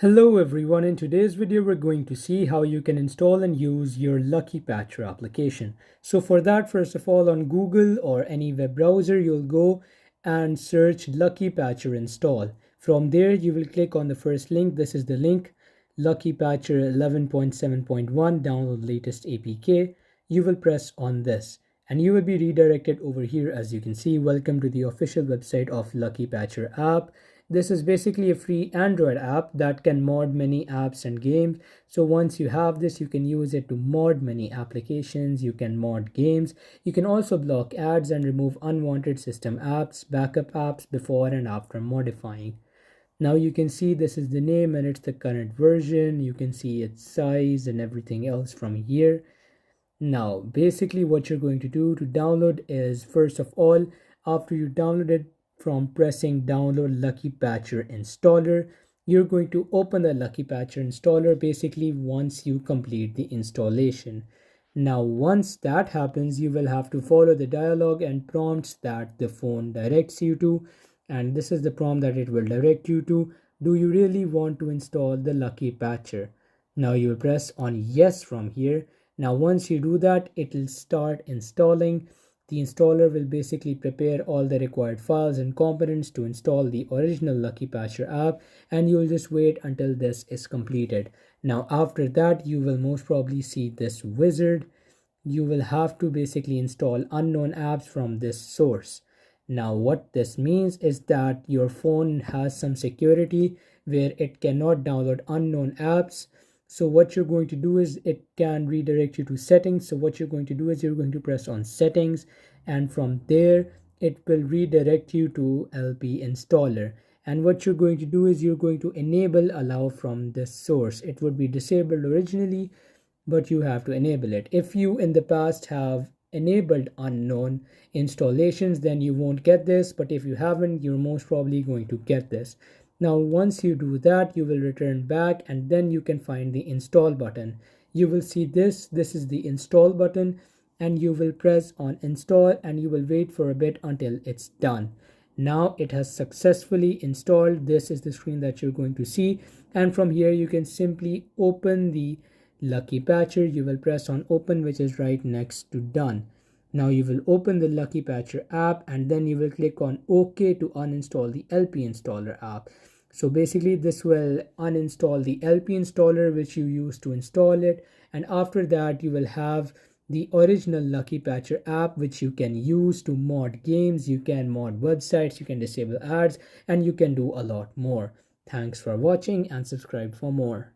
Hello everyone, in today's video we're going to see how you can install and use your Lucky Patcher application. So for that, first of all, on Google or any web browser you'll go and search Lucky Patcher install. From there you will click on the first link. This is the link, Lucky Patcher 11.7.1 download latest APK. You will press on this and you will be redirected over here. As you can see, welcome to the official website of Lucky Patcher app. This is basically a free Android app that can mod many apps and games. So once you have this, you can use it to mod many applications, you can mod games, you can also block ads and remove unwanted system apps, backup apps before and after modifying. Now you can see this is the name and it's the current version. You can see its size and everything else from here. Now, basically what you're going to do to download is, first of all, after you download it, from pressing download Lucky Patcher installer, you're going to open the Lucky Patcher installer basically once you complete the installation. Now, once that happens, you will have to follow the dialog and prompts that the phone directs you to. And this is the prompt that it will direct you to. Do you really want to install the Lucky Patcher? Now you will press on yes from here. Now once you do that, it will start installing. The installer will basically prepare all the required files and components to install the original Lucky Patcher app, and you will just wait until this is completed. Now after that, you will most probably see this wizard. You will have to basically install unknown apps from this source. Now what this means is that your phone has some security where it cannot download unknown apps. So what you're going to do is it can redirect you to settings. So what you're going to do is you're going to press on settings, and from there it will redirect you to LP installer. And what you're going to do is you're going to enable allow from this source. It would be disabled originally, but you have to enable it. If you in the past have enabled unknown installations, then you won't get this, but if you haven't, you're most probably going to get this. Now once you do that, you will return back and then you can find the install button. You will see this is the install button, and you will press on install and you will wait for a bit until it's done. Now it has successfully installed. This is the screen that you're going to see, and from here you can simply open the Lucky Patcher. You will press on open, which is right next to done. Now you will open the Lucky Patcher app and then you will click on OK to uninstall the LP installer app. So basically this will uninstall the LP installer which you used to install it, and after that you will have the original Lucky Patcher app which you can use to mod games, you can mod websites, you can disable ads, and you can do a lot more. Thanks for watching and subscribe for more.